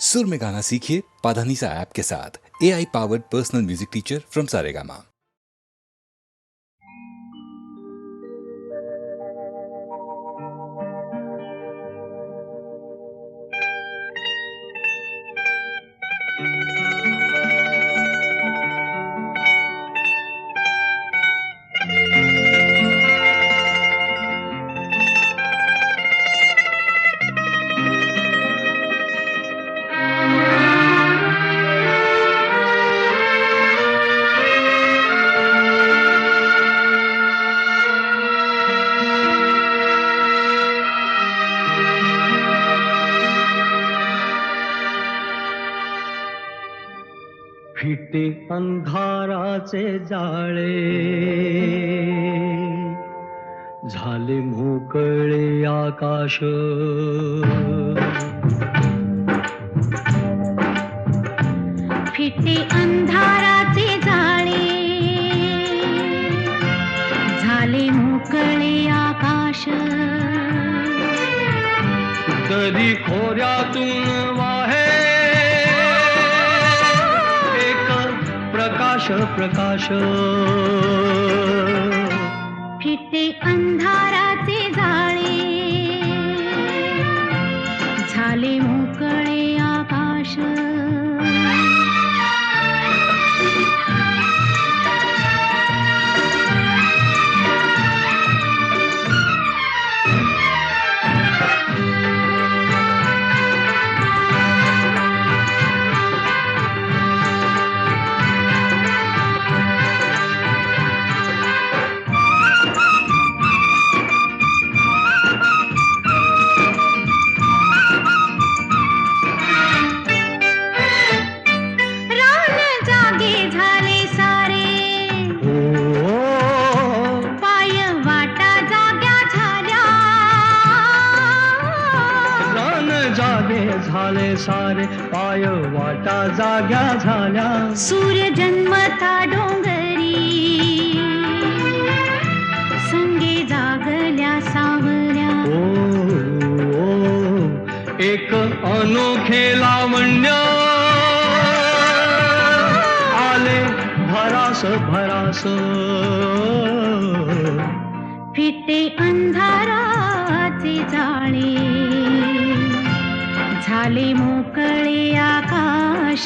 सुर में गाना सीखिए पाधानीसा ऐप के साथ। AI powered personal music teacher from Saregama. फिटे अंधाराचे जाळे, झाले मोकळे आकाश. फिटे अंधाराचे जाळे, झाले मोकळे आकाश. दरी खोऱ्यातून वाहे प्रकाश प्रकाश. फिटे अंधाराचे जाळे, झाले मोकळे आकाश. झाले सारे पाय वाटा जाग्या झाल्या. सूर्य जन्मता डोंगरी, संगे जागल्या सावल्या. एक अनोखे लावण्य आले भरास भरास. फिटे अंधाराचे जाळे, झाले मोकळे आकाश.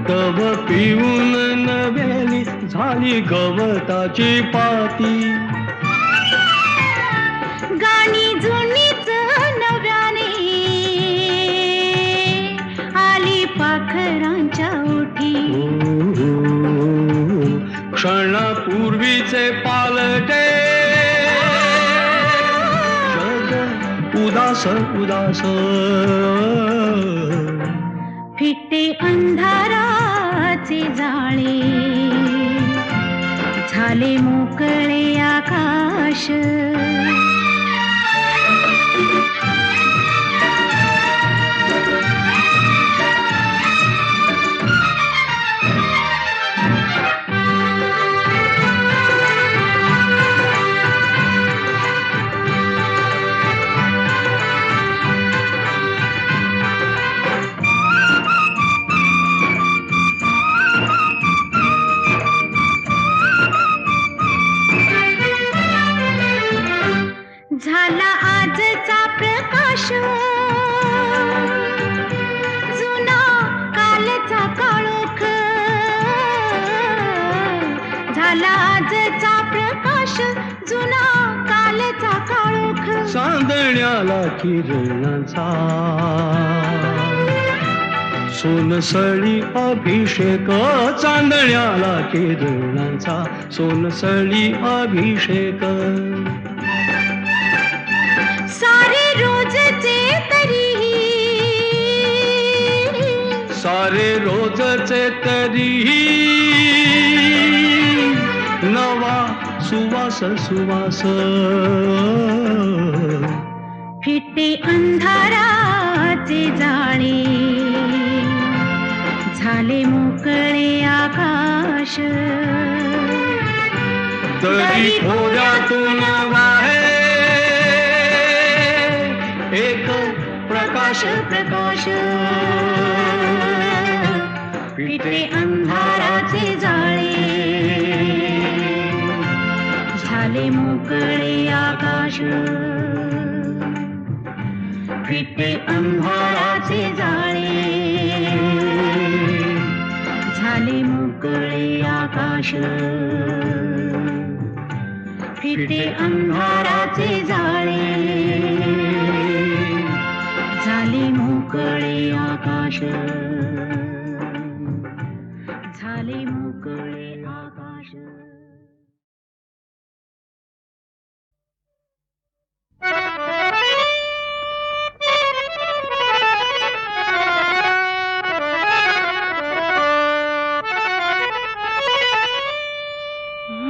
दव पिऊन नव्याली झाली गवताची पाती. गाणी जुनीच नव्याने आली पाखरांच्या ओठी. क्षणापूर्वीचे पालटे जग उदास उदास. फिटे अंधाराचे जाळे, झाले मोकळे आकाश. झाला आजचा प्रकाश, जुना कालचा काळोख. झाला आजचा प्रकाश, जुना कालचा काळोख. चांदण्याला किरणाचा सोनसळी अभिषेक चांदण्याला केदळांचा सोनसळी अभिषेक सारे रोजचे तरीही सारे रोजचे तरीही नवा सुवास सुवास फिटे अंधाराचे जाळे झाले मोकळे आकाश तरी थोड्यातून वाहे एक प्रकाश प्रकाश फिटे अंधाराचे जाळे झाले मोकळे आकाश फिटे अंधाराचे जाळे झाले मोकळे आकाश फिटे अंधाराचे जाळे झाले मोकळे आकाश झाले मोकळे आकाश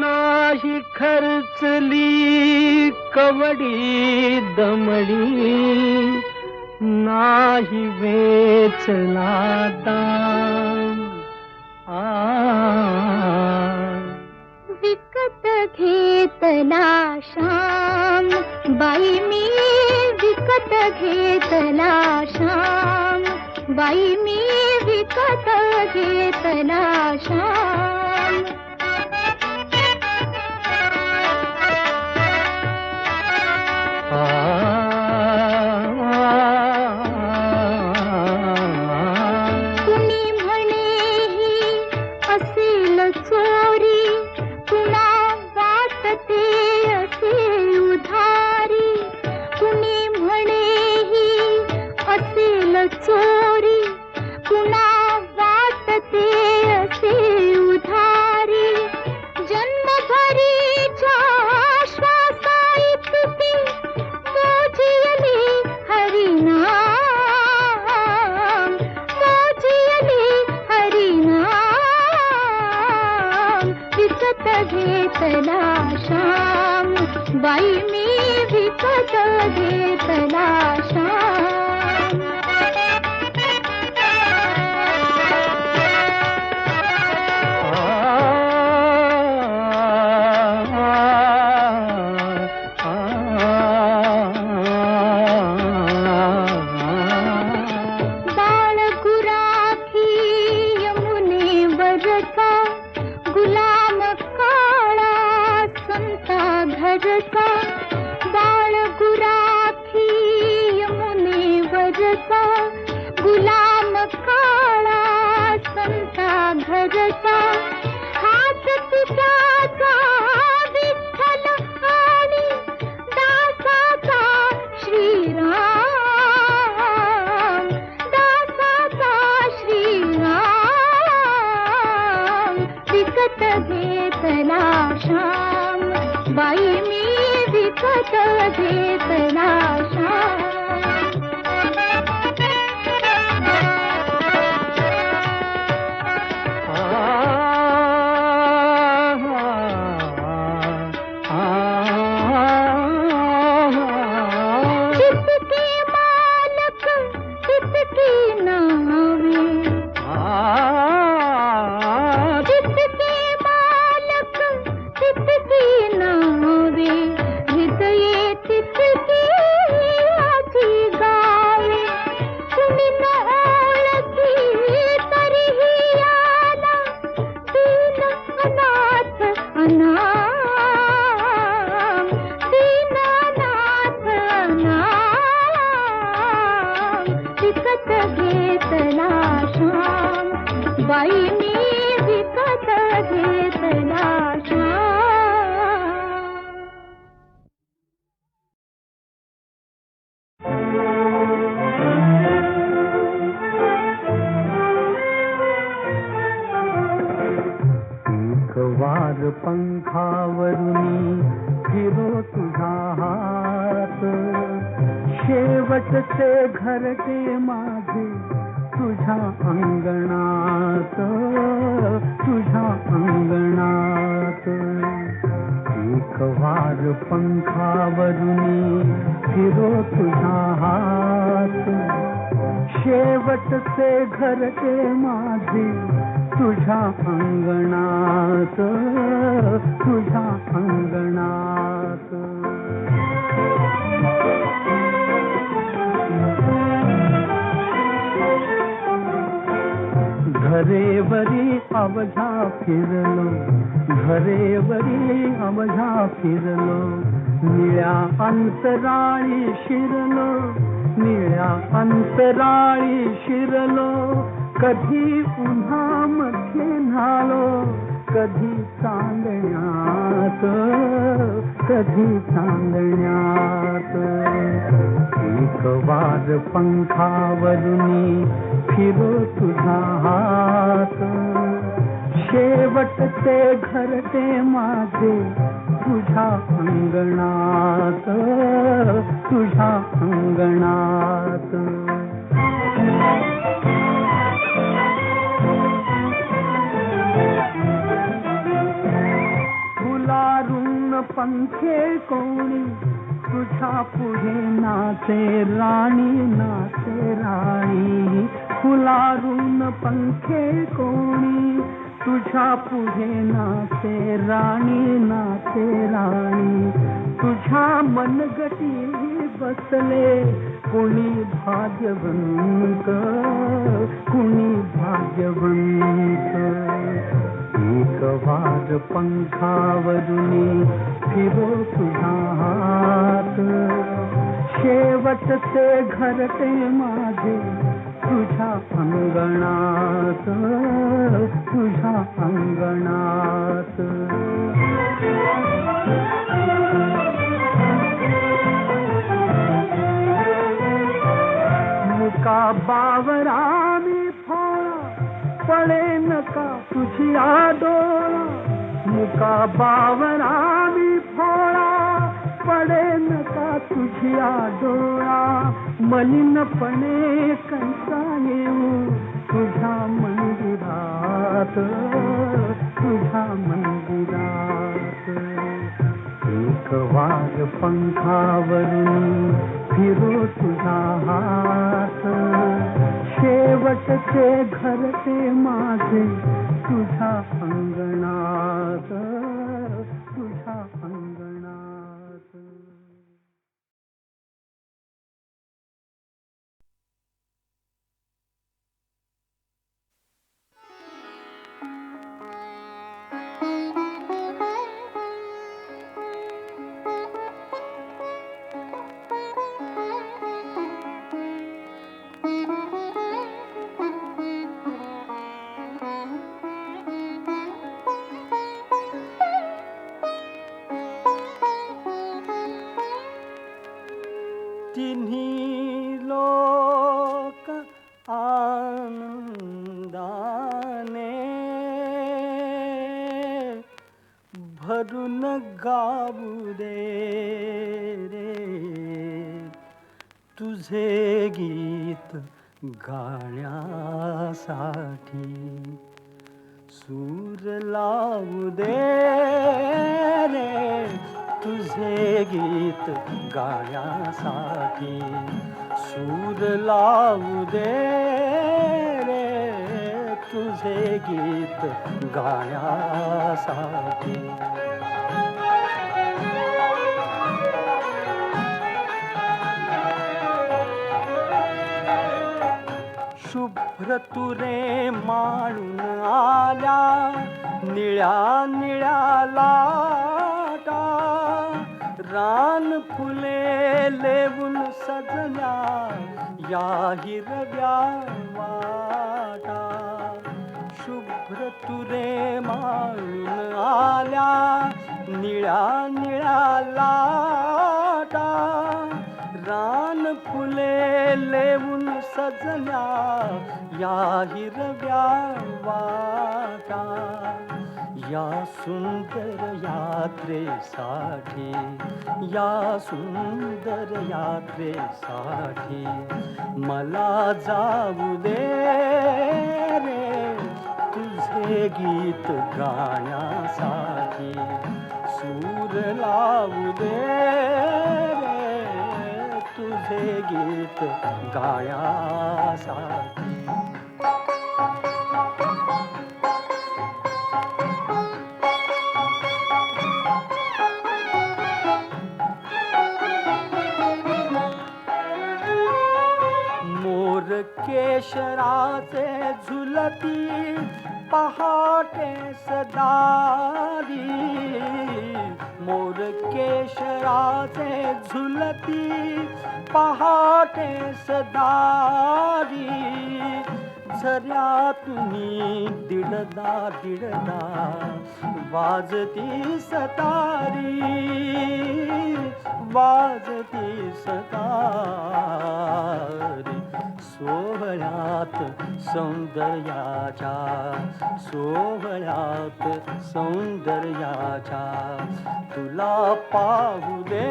नाही खर्चली कवडी दमडी नाही वेचला दाम विकत घेतला श्याम बाई मी विकत घेतला श्याम बाई मी विकत घेतला श्याम कुणी म्हणे ही असेल चोरी कुणा वाटते असे उधारी कुणी म्हणे ही असेल चोरी कुणा वाटते असे उधारी जन्मभरीच्या श्वासाइतकी मोजियली हरिनाम मोजियली हरिनाम विकत घेतला श्याम बाई मी विकत घेतला श्याम बाळ गुराखी यमुनेवरचा गुलाम काळा संता घरचा बाळ गुराखी यमुनेवरचा गुलाम काळा संता घरचा हात तुझ्याचा विठ्ठल आणि दासाचा श्रीराम दासाचा श्रीराम विकत घेतला श्याम बाई मी विकत घेतला श्याम जितके मालक तितकी नावे जितके मालक तितकी नावे हृदये तितकी माझी वार पंखावरुनी फिरो तुझा हात, शेवटचे घरटे माझे तुझ्या अंगणात, तुझ्या अंगणात. एक वार पंखावरुनी फिरो तुझा हात, शेवटचे घरटे माझे तुझ्या अंगणात, तुझ्या अंगणात. घरेवरी अवघा फिरलो, घरेवरी अवघा फिरलो, निळ्या अंतराळी शिरलो, निळ्या अंतराळी शिरलो. कधी उन्हामध्ये न्हालो, कधी चांदण्यात, कधी चांदण्यात. एक वार पंखावरुनी फिरो तुझा हात, शेवटचे घरटे माझे तुझ्या अंगणात, तुझ्या अंगणात. फुलारून पंखे कोणी तुझ्या पुढे नाचे राणी, नाचे राणी. फुलारून पंखे कोणी तुझ्या पुढे नाचे राणी, नाचे राणी. तुझ्या मनगटी बसले कोणी भाग्यवंत, कोणी भाग्यवंत. एक वार पंखावरुनी फिरो तुझा हात, शेवटचे घरटे माझे तुझ्या अंगणात, तुझ्या अंगणात. मुका बावरा मी फोळा, पळे नका तुझी आडोळा. मुका बावरा मी फोळा, पडे नका तुझी आडोळा. मलिनपणे कैसा येऊ तुझ्या मंदिरात, तुझ्या मंदिरात. एक वार पंखावरुनी फिरो तुझा हात, शेवटचे घरटे माझे तुझ्या अंगणात, तुझ्या अंगणात. तिन्ही लोक आनंदाने भरून गाऊ दे रे तुझे गीत गाण्यासाठी. सूर लावू दे रे तुझे गीत गाण्यासाठी. सूर लावू दे रे तुझे गीत गाण्यासाठी. शुभ्र तुरे माळून आल्या निळ्या निळ्या लाटा. रान फुले लेवून सजल्या या हिरव्या वाटा. शुभ्र तुरे माळून आल्या निळ्या निळ्या लाटा. रान फुले लेवून सजल्या या हिरव्या वाटा. या सुंदर यात्रेसाठी, या सुंदर यात्रेसाठी मला जाऊ दे रे तुझे गीत गाण्यासाठी, सूर लावू दे रे तुझे गीत गाण्यासाठी. मोर केशराचे झुलती पहाटे सदारी, मोर केशराचे झुलती पहाटे सदारी, झऱ्यातूनी दिडदा दिडदा वाजती सतारी, वाजती सतारी. सोहळ्यात सौंदर्याच्या, सोहळ्यात सौंदर्याच्या तुला पाहू दे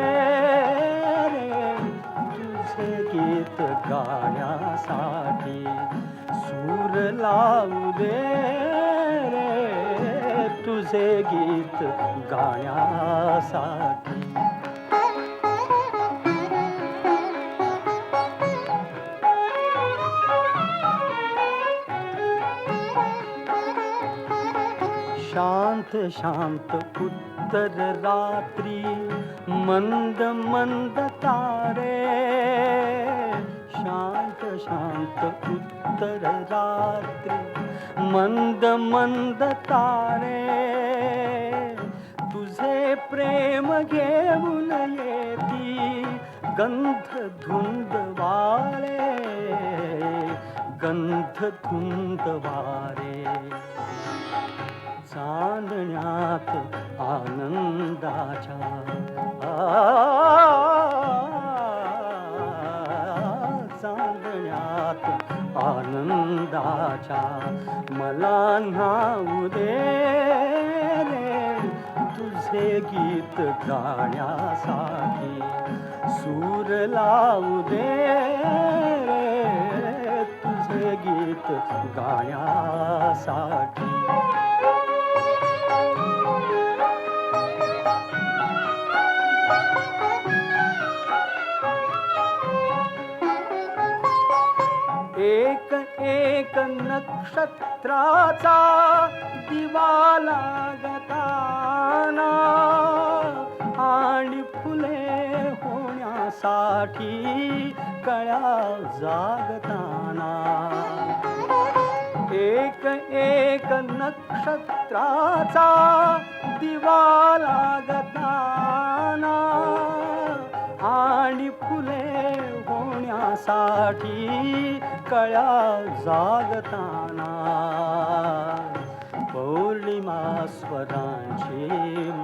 रे तुझे गीत गाण्यासाठी, सूर लावू दे रे तुझे गीत गाण्यासाठी. शांत शांत उत्तर रात्री मंद मंद तारे, शांत शांत उत्तर रात्री मंद मंद तारे, तुझे प्रेम घेऊन येती गंध धुंद वारे, गंध धुंद वारे. चांदण्यात आनंदाच्या, चांदण्यात आनंदाच्या मला न्हाऊ दे रे तुझे गीत गाण्यासाठी, सूर लावू दे रे तुझे गीत गाण्यासाठी. एक एक नक्षत्राचा दिवा लागताना आणि फुले होण्यासाठी कळ्या जागताना, एक एक नक्षत्राचा दिवा लागताना आणि फुले होण्यासाठी कळ्या जागताना, पौर्णिमा स्वरांची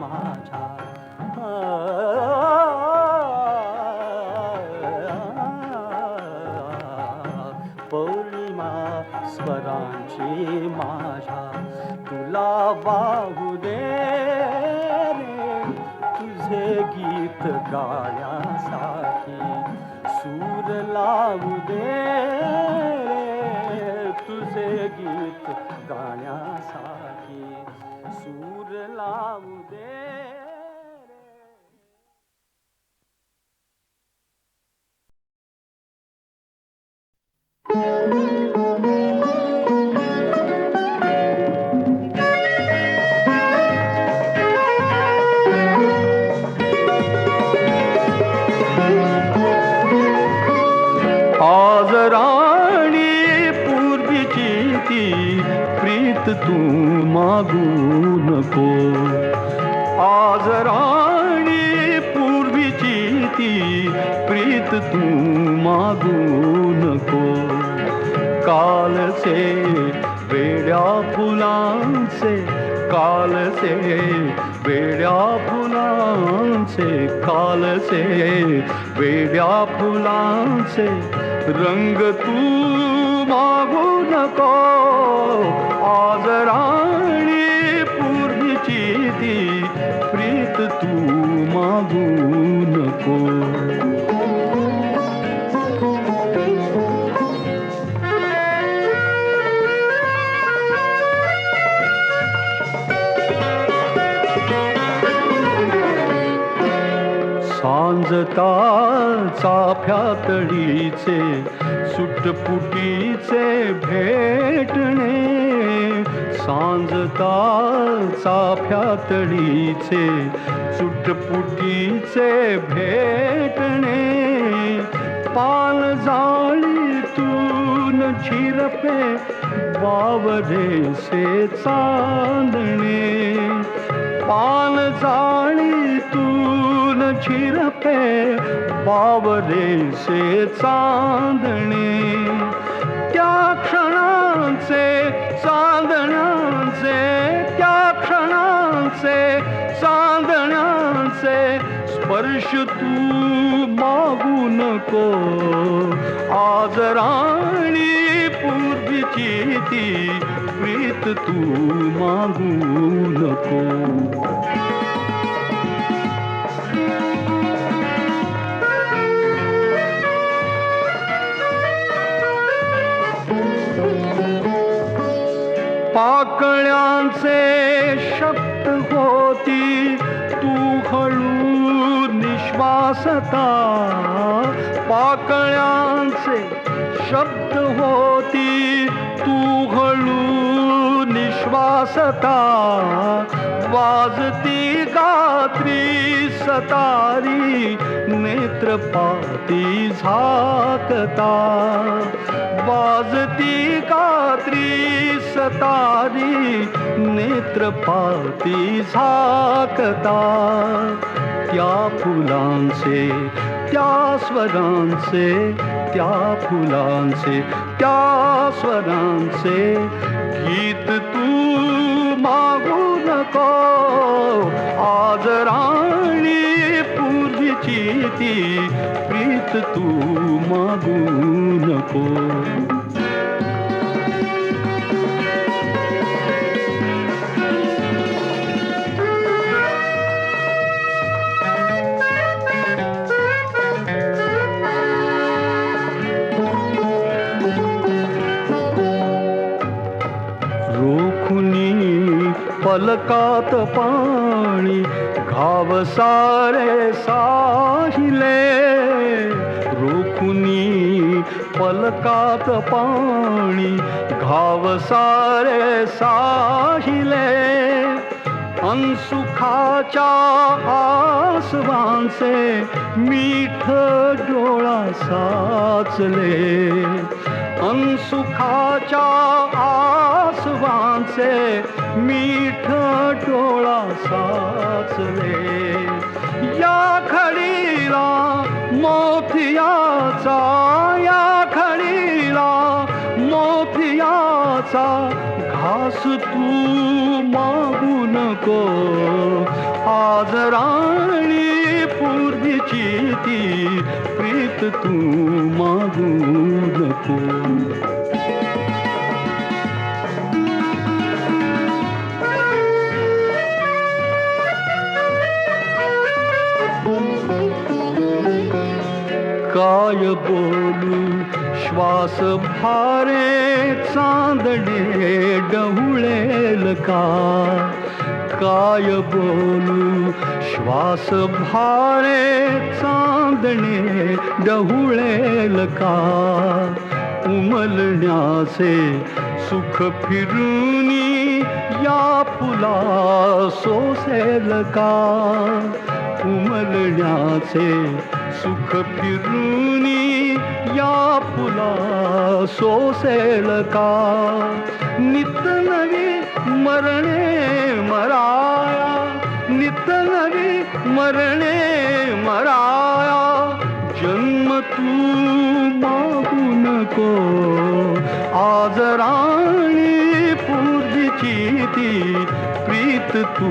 माझ्या, पौर्णिमा स्वरांची माझ्या तुला वाहू दे रे तुझे गीत गाण्यासाठी, सूर लावू दे रे तुझे गीत गाण्यासाठी, सूर लावू दे रे. आज राणी पूर्वीची ती प्रीत तू मागू नको, आज राणी पूर्वीची ती प्रीत तू मागू नको. कालचे वेड्या फुलांचे, कालचे वेड्या फुलांचे, कालचे वेड्या फुलांचे रंग तू मागू नको. आज राणी पूर्वी ती प्रीत तू मागू नको. सांजता चाफ्यातळीचे सुटपुटीचे भेटणे. सांजता चाफ्यातळीचे सुटपुटीचे भेटणे. पानझाळीतून झिरपे वावरेसे चांदणे. पानझाळीतून झिरपे वावरेसे चांदणे. त्या क्षणांचे चांदण्यांचे, त्या क्षणांचे चांदण्यांचे स्पर्श तू मागू नको. आज राणी पूर्वीची ती प्रीत तू मागू नको. पाकळ्यांचे शब्द होती तू हळू निश्वासता. पाकळ्यांचे शब्द होती तू हळू निश्वासता. वाजती गात्री सतारी नेत्रपाती झाकता. वाजती गात्री सतारी नेत्रपाती झाकता. त्या फुलांचे, त्या स्वरांचे, त्या फुलांचे, त्या स्वरांचे गीत तू मागू नको. आज राणी पूर्वीची ती प्रीत तू मागू नको. पलकात पाणी घाव सारे साहिले. रोखुनी पलकात पाणी घाव सारे साहिले. अनसुखाच्या आसवांचे मीठ डोळा साचले. अनसुखाच्या आसवांचे मीठ डोळा साचले. या खडीला मोतियाचा, या खडीला मोतियाचा घास तू मागू नको. आज राणी पूर्वीची ती प्रीत तू मागू नको. काय बोलू श्वास भारे चांदणे डहुळेल का. काय बोलू श्वास भारे चांदणे डहुळेल का. उमलण्याचे सुख फिरूनी या फुला सोसेल का. उमलण्याचे सुख फिरूनी या फुला सोसेल का. नित नवी मरणे मराया, नित नवी मरणे मराया. जन्म तू मागू नको. आज राणी पूर्वीची ती प्रीत तू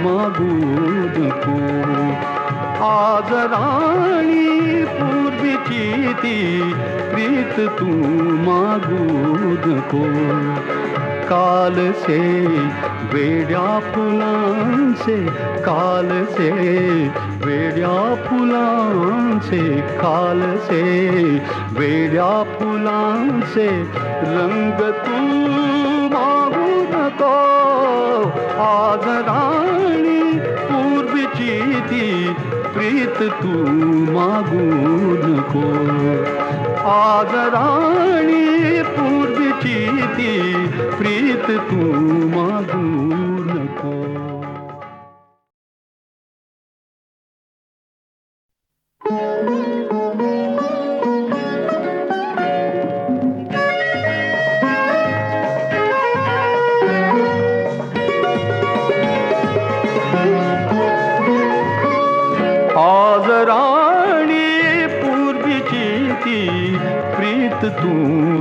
मागू नको. आज राणी पूर्वीची ती प्रीत तू मागू नको. कालसे वेड्या फुलांचे कालसे वेड्या फुलांचे कालसे वेड्या फुलांचे रंग तू मागू नको आज राणी पूर्वीची ती प्रीत तू मागू नको आज राणी पूर्वीची ती प्रीत तू मागू नको. आज राणी पूर्वीची ती प्रीत तू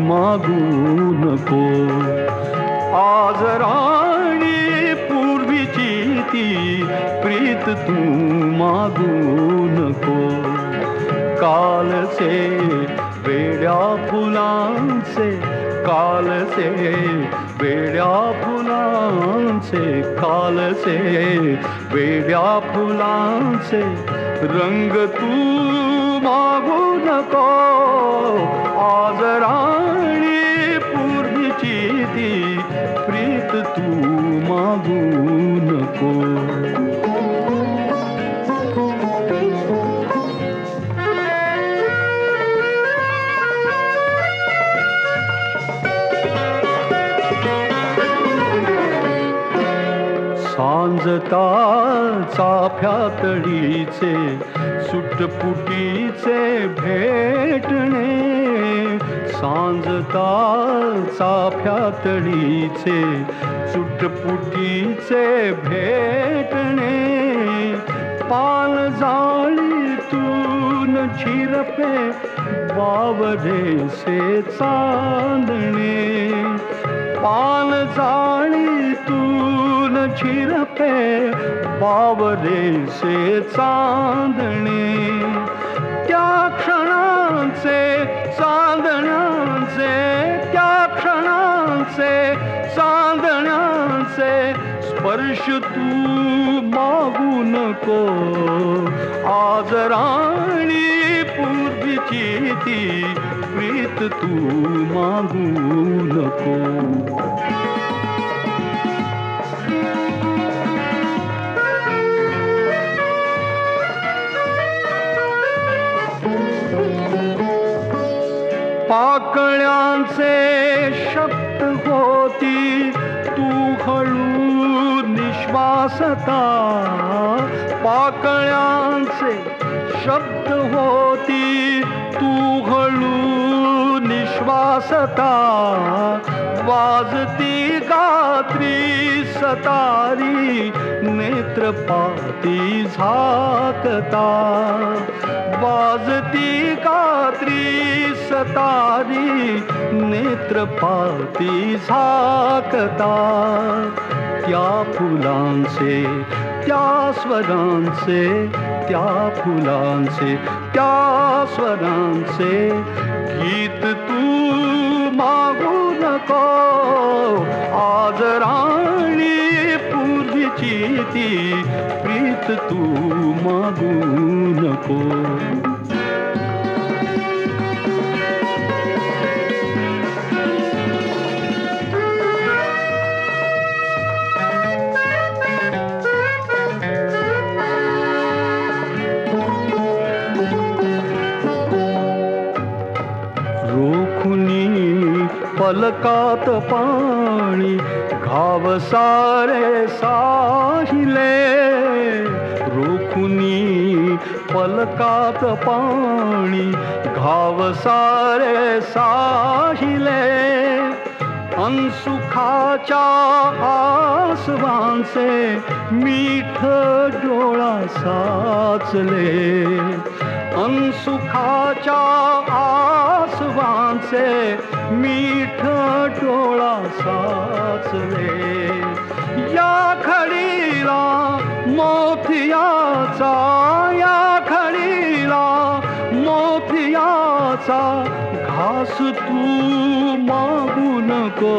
मागू नको आज राणी पूर्वीची ती प्रीत तू मागू नको कालचे वेड्या फुलांचे कालचे वेड्या फुलांचे कालचे वेड्या फुलांचे रंग तू मागू नको आज राणी पूर्वीची ती प्रीत तू मागू नको. सांजता चाफ्यातळीचे सुटपुटीचे भेटणे सांजता चाफ्यातळीचे सुटपुटीचे भेटणे पालजाळीतून झिरपे वावरेसे चांदणे पालजाळीतून झिरपे बावरेसे चांदणे त्या क्षणांचे चांदण्याचे त्या क्षणांचे चांदण्याचे स्पर्श तू मागू नको आज राणी पूर्वीची ती प्रीत तू मागू नको. पाकळ्यांचे शब्द होती तू हळू निश्वासता पाकळ्यांचे शब्द होती तू हळू निश्वासता वाजती गात्री सतारी नेत्रपाती झाकता वाजती गात्री सतारी नेत्रपाती झाकता त्या फुलांचे त्या स्वरांचे त्या फुलांचे त्या स्वरांचे गीत तू मागू नको आज राणी पूर्वीची ती प्रीत तू मागू नको. पलकात पाणी घाव सारे साहिले रोखुनी पलकात पाणी घाव सारे साहिले अनसुखाच्या आसवांचे मीठ डोळा साचले अनसुखाच्या आसवांचे मीठ डोळा साचले या खडीला मोतियाचा या खडीला मोतियाचा घास तू मागू नको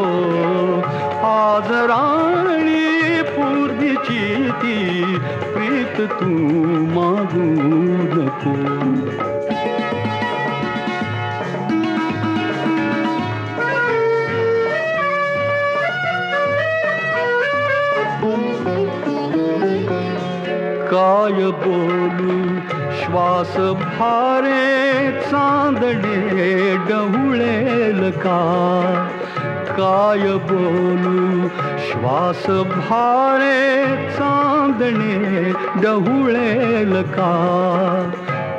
आज राणी पूर्वीची ती प्रीत तू मागू नको. काय बोलू श्वास भारे चांदणे डहुळेल का. काय बोलू श्वास भारे चांदणे डहुळेल का.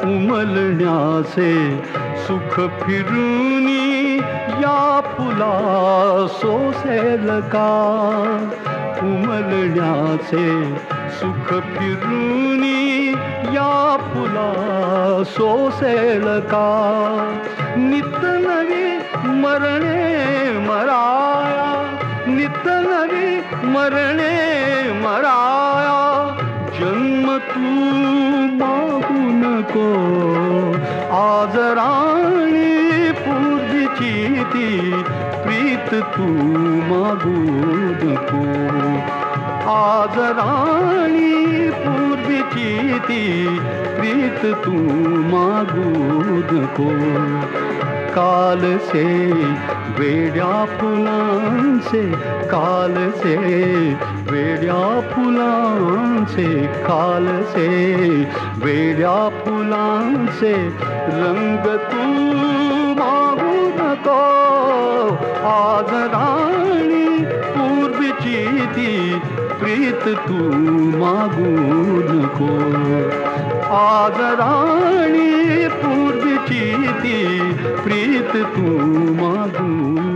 उमलण्याचे सुख फिरूनी या फुला सोसेल का. उमलण्याचे सुख फिरूनी या फुला सोसेल का. नित नवी मरणे मराया, नित नवी मरणे मराया. जन्म तू मागू नको. आज राणी पूर्वीची ती प्रीत तू मागू नको. आज राणी पूर्वीची ती प्रीत तू मागू नको. काल से वेड्या फुलांचे, काल से वेड्या फुलांचे, काल से वेड्या फुलांचे रंग तू मागू नको. आज राणी पूर्वीची ती प्रीत तू मागू नको. आज राणी पूर्वीची ती प्रीत तू मागू